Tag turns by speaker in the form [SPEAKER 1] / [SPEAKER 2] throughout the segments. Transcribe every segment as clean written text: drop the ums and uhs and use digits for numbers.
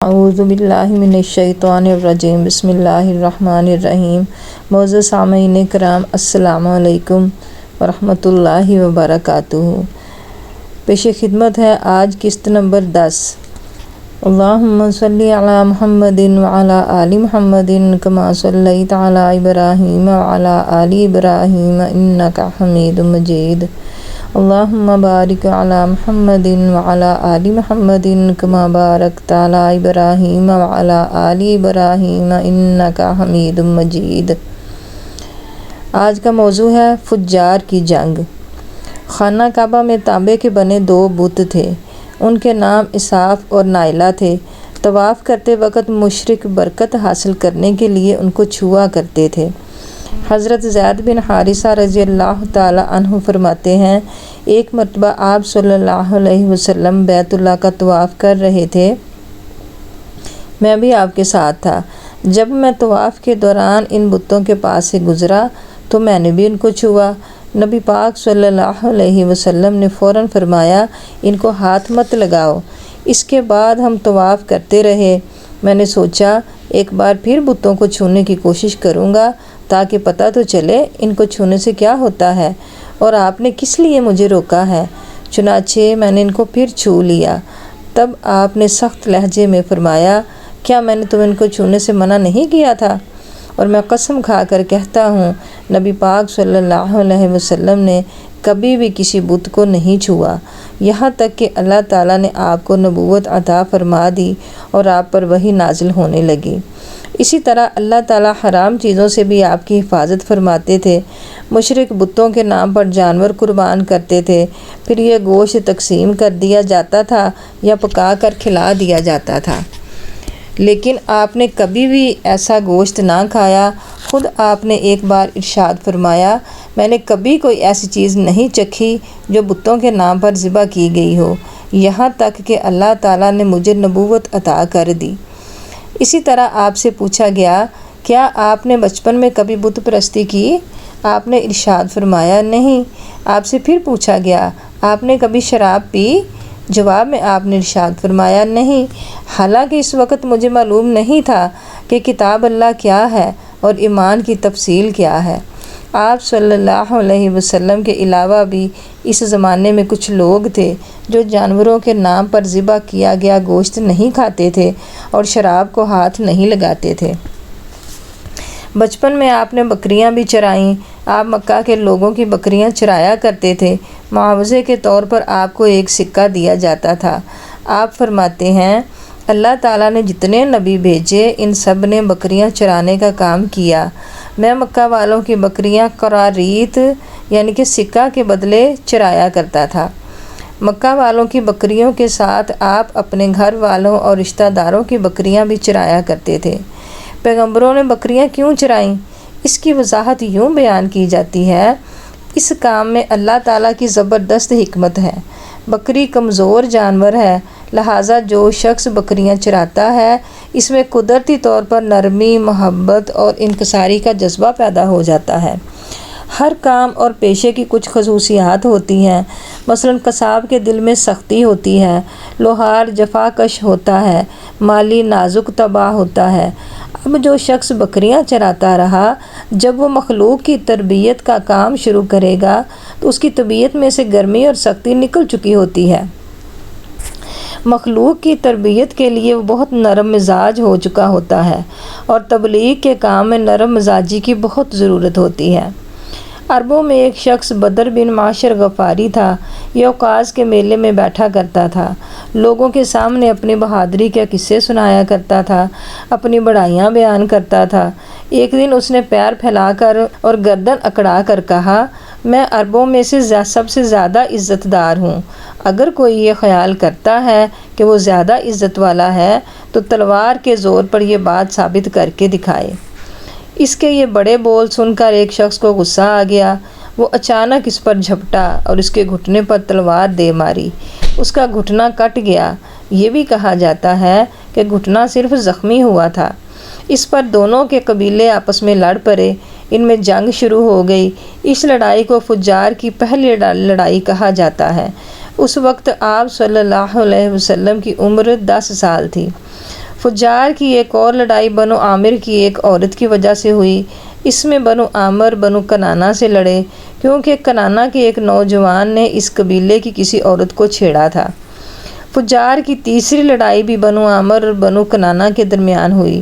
[SPEAKER 1] اعوذ باللہ من الشیطان الرجیم بسم اللہ الرحمن الرحیم۔ معزز سامعین کرام، السلام علیکم ورحمۃ اللہ وبرکاتہ۔ پیش خدمت ہے آج قسط نمبر 10۔ اللہم صلی علی محمد وعلی آل محمد کما صلیت علی ابراہیم وعلی آل ابراہیم انک حمید مجید۔ اللہم بارک علی محمد وعلی آل محمد کما بارکت علی ابراہیم وعلی آل ابراہیم انک حمید مجید۔ آج کا موضوع ہے فجار کی جنگ۔ خانہ کعبہ میں تانبے کے بنے 2 بت تھے، ان کے نام اساف اور نائلہ تھے۔ طواف کرتے وقت مشرک برکت حاصل کرنے کے لیے ان کو چھوا کرتے تھے۔ حضرت زید بن حارثہ رضی اللہ تعالی عنہ فرماتے ہیں، ایک مرتبہ آپ صلی اللہ علیہ وسلم بیت اللہ کا طواف کر رہے تھے، میں بھی آپ کے ساتھ تھا۔ جب میں طواف کے دوران ان بتوں کے پاس سے گزرا تو میں نے بھی ان کو چھوا۔ نبی پاک صلی اللہ علیہ وسلم نے فوراً فرمایا، ان کو ہاتھ مت لگاؤ۔ اس کے بعد ہم طواف کرتے رہے۔ میں نے سوچا ایک بار پھر بتوں کو چھونے کی کوشش کروں گا تاکہ پتہ تو چلے ان کو چھونے سے کیا ہوتا ہے اور آپ نے کس لیے مجھے روکا ہے۔ چنانچہ میں نے ان کو پھر چھو لیا۔ تب آپ نے سخت لہجے میں فرمایا، کیا میں نے تم ان کو چھونے سے منع نہیں کیا تھا؟ اور میں قسم کھا کر کہتا ہوں، نبی پاک صلی اللہ علیہ وسلم نے کبھی بھی کسی بت کو نہیں چھوا، یہاں تک کہ اللہ تعالیٰ نے آپ کو نبوت عطا فرما دی اور آپ پر وحی نازل ہونے لگی۔ اسی طرح اللہ تعالیٰ حرام چیزوں سے بھی آپ کی حفاظت فرماتے تھے۔ مشرک بتوں کے نام پر جانور قربان کرتے تھے، پھر یہ گوشت تقسیم کر دیا جاتا تھا یا پکا کر کھلا دیا جاتا تھا، لیکن آپ نے کبھی بھی ایسا گوشت نہ کھایا۔ خود آپ نے ایک بار ارشاد فرمایا، میں نے کبھی کوئی ایسی چیز نہیں چکھی جو بتوں کے نام پر ذبح کی گئی ہو، یہاں تک کہ اللہ تعالیٰ نے مجھے نبوت عطا کر دی۔ اسی طرح آپ سے پوچھا گیا، کیا آپ نے بچپن میں کبھی بت پرستی کی؟ آپ نے ارشاد فرمایا، نہیں۔ آپ سے پھر پوچھا گیا، آپ نے کبھی شراب پی؟ جواب میں آپ نے ارشاد فرمایا، نہیں، حالانکہ اس وقت مجھے معلوم نہیں تھا کہ کتاب اللہ کیا ہے اور ایمان کی تفصیل کیا ہے۔ آپ صلی اللہ علیہ وسلم کے علاوہ بھی اس زمانے میں کچھ لوگ تھے جو جانوروں کے نام پر ذبح کیا گیا گوشت نہیں کھاتے تھے اور شراب کو ہاتھ نہیں لگاتے تھے۔ بچپن میں آپ نے بکریاں بھی چرائیں۔ آپ مکہ کے لوگوں کی بکریاں چرایا کرتے تھے۔ معاوضے کے طور پر آپ کو ایک سکہ دیا جاتا تھا۔ آپ فرماتے ہیں، اللہ تعالیٰ نے جتنے نبی بھیجے ان سب نے بکریاں چرانے کا کام کیا۔ میں مکہ والوں کی بکریاں قراریت یعنی کہ سکہ کے بدلے چرایا کرتا تھا۔ مکہ والوں کی بکریوں کے ساتھ آپ اپنے گھر والوں اور رشتہ داروں کی بکریاں بھی چرایا کرتے تھے۔ پیغمبروں نے بکریاں کیوں چرائیں؟ اس کی وضاحت یوں بیان کی جاتی ہے، اس کام میں اللہ تعالیٰ کی زبردست حکمت ہے۔ بکری کمزور جانور ہے، لہٰذا جو شخص بکریاں چراتا ہے اس میں قدرتی طور پر نرمی، محبت اور انکساری کا جذبہ پیدا ہو جاتا ہے۔ ہر کام اور پیشے کی کچھ خصوصیات ہوتی ہیں، مثلاً قصاب کے دل میں سختی ہوتی ہے، لوہار جفا کش ہوتا ہے، مالی نازک طبع ہوتا ہے۔ اب جو شخص بکریاں چراتا رہا، جب وہ مخلوق کی تربیت کا کام شروع کرے گا تو اس کی طبیعت میں سے گرمی اور سختی نکل چکی ہوتی ہے۔ مخلوق کی تربیت کے لیے وہ بہت نرم مزاج ہو چکا ہوتا ہے اور تبلیغ کے کام میں نرم مزاجی کی بہت ضرورت ہوتی ہے۔ عربوں میں ایک شخص بدر بن معاشر غفاری تھا۔ یہ اوقاز کے میلے میں بیٹھا کرتا تھا، لوگوں کے سامنے اپنی بہادری کے قصے سنایا کرتا تھا، اپنی بڑائیاں بیان کرتا تھا۔ ایک دن اس نے پیر پھیلا کر اور گردن اکڑا کر کہا، میں عربوں میں سے سب سے زیادہ عزت دار ہوں۔ اگر کوئی یہ خیال کرتا ہے کہ وہ زیادہ عزت والا ہے تو تلوار کے زور پر یہ بات ثابت کر کے دکھائے۔ اس کے یہ بڑے بول سن کر ایک شخص کو غصہ آ گیا۔ وہ اچانک اس پر جھپٹا اور اس کے گھٹنے پر تلوار دے ماری۔ اس کا گھٹنا کٹ گیا۔ یہ بھی کہا جاتا ہے کہ گھٹنا صرف زخمی ہوا تھا۔ اس پر دونوں کے قبیلے آپس میں لڑ پڑے، ان میں جنگ شروع ہو گئی۔ اس لڑائی کو فجار کی پہلی لڑائی کہا جاتا ہے۔ اس وقت آپ صلی اللہ علیہ وسلم کی عمر 10 سال تھی۔ فجار کی ایک اور لڑائی بنو عامر کی ایک عورت کی وجہ سے ہوئی۔ اس میں بنو عامر بنو کنانہ سے لڑے کیونکہ کنانہ کے ایک نوجوان نے اس قبیلے کی کسی عورت کو چھیڑا تھا۔ فجار کی تیسری لڑائی بھی بنو عامر اور بنو کنانہ کے درمیان ہوئی۔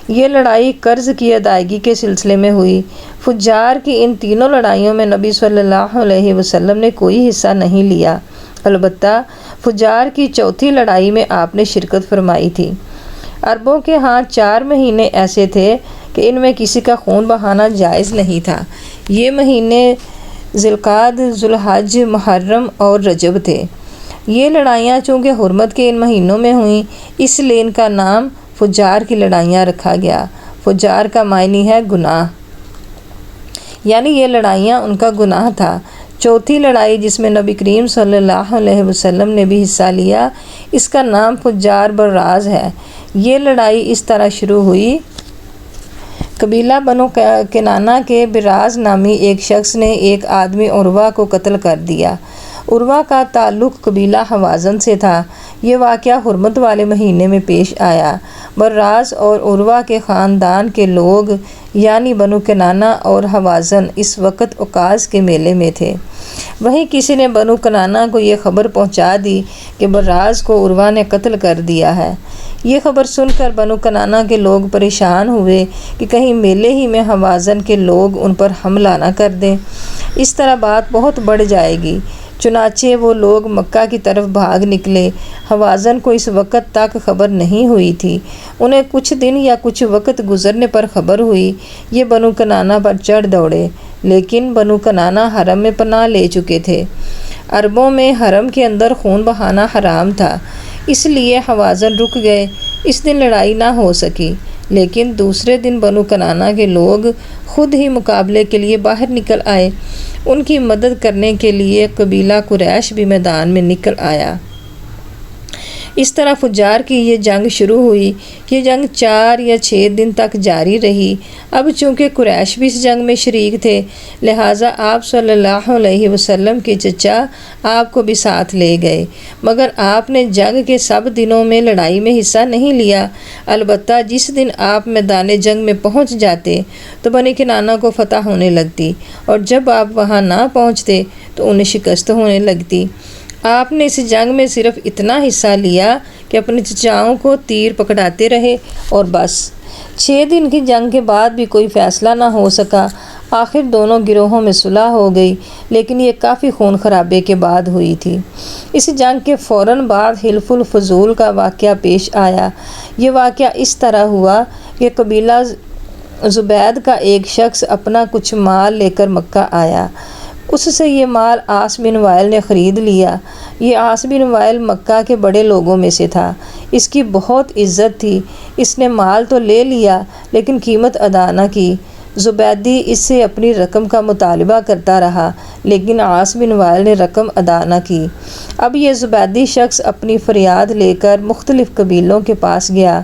[SPEAKER 1] یہ لڑائی قرض کی ادائیگی کے سلسلے میں ہوئی۔ فجار کی ان تینوں لڑائیوں میں نبی صلی اللہ علیہ وسلم نے کوئی حصہ نہیں لیا، البتہ فجار کی چوتھی لڑائی میں آپ نے شرکت فرمائی تھی۔ عربوں کے ہاں 4 مہینے ایسے تھے کہ ان میں کسی کا خون بہانا جائز نہیں تھا۔ یہ مہینے ذوالقعدہ، ذوالحج، محرم اور رجب تھے۔ یہ لڑائیاں چونکہ حرمت کے ان مہینوں میں ہوئیں اس لیے ان کا نام فجار کی لڑائیاں رکھا گیا۔ فجار کا معنی ہے گناہ، یعنی یہ لڑائیاں ان کا گناہ تھا۔ چوتھی لڑائی جس میں نبی کریم صلی اللہ علیہ وسلم نے بھی حصہ لیا، اس کا نام فجار براز ہے۔ یہ لڑائی اس طرح شروع ہوئی۔ قبیلہ بنو کنانہ کے براز نامی ایک شخص نے ایک آدمی عروہ کو قتل کر دیا۔ عروہ کا تعلق قبیلہ حوازن سے تھا۔ یہ واقعہ حرمت والے مہینے میں پیش آیا۔ براز اور عروہ کے خاندان کے لوگ یعنی بنو کنانہ اور حوازن اس وقت عکاظ کے میلے میں تھے۔ وہیں کسی نے بنو کنانہ کو یہ خبر پہنچا دی کہ براز کو عروہ نے قتل کر دیا ہے۔ یہ خبر سن کر بنو کنانہ کے لوگ پریشان ہوئے کہ کہیں میلے ہی میں حوازن کے لوگ ان پر حملہ نہ کر دیں، اس طرح بات بہت بڑھ جائے گی۔ چنانچہ وہ لوگ مکہ کی طرف بھاگ نکلے۔ حوازن کو اس وقت تک خبر نہیں ہوئی تھی۔ انہیں کچھ دن یا کچھ وقت گزرنے پر خبر ہوئی۔ یہ بنو کنانہ پر چڑھ دوڑے، لیکن بنو کنانہ حرم میں پناہ لے چکے تھے۔ عربوں میں حرم کے اندر خون بہانا حرام تھا، اس لیے حوازن رک گئے۔ اس دن لڑائی نہ ہو سکی، لیکن دوسرے دن بنو کنانہ کے لوگ خود ہی مقابلے کے لیے باہر نکل آئے۔ ان کی مدد کرنے کے لیے قبیلہ قریش بھی میدان میں نکل آیا۔ اس طرح فجار کی یہ جنگ شروع ہوئی۔ یہ جنگ 4 یا 6 دن تک جاری رہی۔ اب چونکہ قریش بھی اس جنگ میں شریک تھے، لہٰذا آپ صلی اللہ علیہ وسلم کے چچا آپ کو بھی ساتھ لے گئے، مگر آپ نے جنگ کے سب دنوں میں لڑائی میں حصہ نہیں لیا۔ البتہ جس دن آپ میدان جنگ میں پہنچ جاتے تو بنی کنانہ کو فتح ہونے لگتی، اور جب آپ وہاں نہ پہنچتے تو انہیں شکست ہونے لگتی۔ آپ نے اس جنگ میں صرف اتنا حصہ لیا کہ اپنے چچاؤں کو تیر پکڑاتے رہے اور بس۔ 6 دن کی جنگ کے بعد بھی کوئی فیصلہ نہ ہو سکا۔ آخر دونوں گروہوں میں صلح ہو گئی، لیکن یہ کافی خون خرابے کے بعد ہوئی تھی۔ اس جنگ کے فوراً بعد حلف الفضول کا واقعہ پیش آیا۔ یہ واقعہ اس طرح ہوا کہ قبیلہ زبید کا ایک شخص اپنا کچھ مال لے کر مکہ آیا۔ اس سے یہ مال عاص بن وائل نے خرید لیا۔ یہ عاص بن وائل مکہ کے بڑے لوگوں میں سے تھا۔ اس کی بہت عزت تھی۔ اس نے مال تو لے لیا لیکن قیمت ادا نہ کی۔ زبیدی اس سے اپنی رقم کا مطالبہ کرتا رہا، لیکن عاص بن وائل نے رقم ادا نہ کی۔ اب یہ زبیدی شخص اپنی فریاد لے کر مختلف قبیلوں کے پاس گیا۔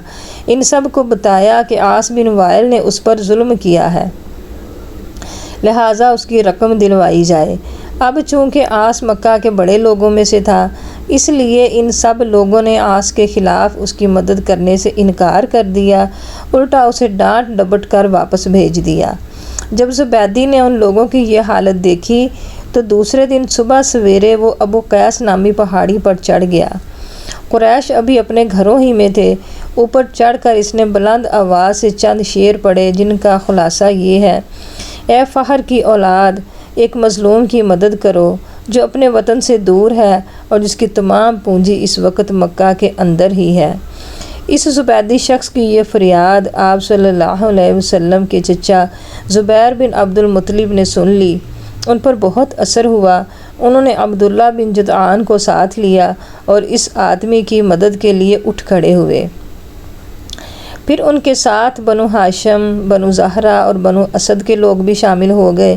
[SPEAKER 1] ان سب کو بتایا کہ عاص بن وائل نے اس پر ظلم کیا ہے، لہٰذا اس کی رقم دلوائی جائے۔ اب چونکہ عاص مکہ کے بڑے لوگوں میں سے تھا، اس لیے ان سب لوگوں نے عاص کے خلاف اس کی مدد کرنے سے انکار کر دیا، الٹا اسے ڈانٹ ڈپٹ کر واپس بھیج دیا۔ جب زبیدی نے ان لوگوں کی یہ حالت دیکھی تو دوسرے دن صبح سویرے وہ ابو قیس نامی پہاڑی پر چڑھ گیا۔ قریش ابھی اپنے گھروں ہی میں تھے۔ اوپر چڑھ کر اس نے بلند آواز سے چند شعر پڑھے، جن کا خلاصہ یہ ہے: اے فخر کی اولاد، ایک مظلوم کی مدد کرو جو اپنے وطن سے دور ہے اور جس کی تمام پونجی اس وقت مکہ کے اندر ہی ہے۔ اس زبیدی شخص کی یہ فریاد آپ صلی اللہ علیہ وسلم کے چچا زبیر بن عبد المطلب نے سن لی۔ ان پر بہت اثر ہوا۔ انہوں نے عبداللہ بن جدعان کو ساتھ لیا اور اس آدمی کی مدد کے لیے اٹھ کھڑے ہوئے۔ پھر ان کے ساتھ بنو ہاشم، بنو زہرہ اور بنو اسد کے لوگ بھی شامل ہو گئے۔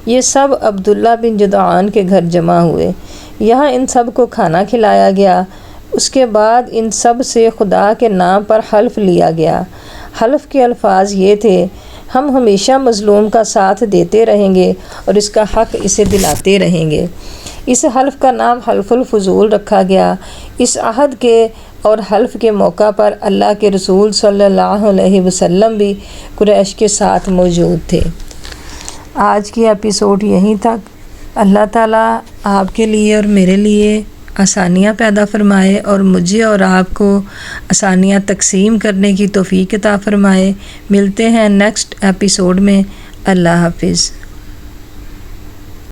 [SPEAKER 1] یہ سب عبداللہ بن جدعان کے گھر جمع ہوئے۔ یہاں ان سب کو کھانا کھلایا گیا۔ اس کے بعد ان سب سے خدا کے نام پر حلف لیا گیا۔ حلف کے الفاظ یہ تھے: ہم ہمیشہ مظلوم کا ساتھ دیتے رہیں گے اور اس کا حق اسے دلاتے رہیں گے۔ اس حلف کا نام حلف الفضول رکھا گیا۔ اس عہد کے اور حلف کے موقع پر اللہ کے رسول صلی اللہ علیہ وسلم بھی قریش کے ساتھ موجود تھے۔ آج کی ایپیسوڈ یہیں تک۔ اللہ تعالیٰ آپ کے لیے اور میرے لیے آسانیاں پیدا فرمائے اور مجھے اور آپ کو آسانیاں تقسیم کرنے کی توفیق عطا فرمائے۔ ملتے ہیں نیکسٹ ایپیسوڈ میں۔ اللہ حافظ۔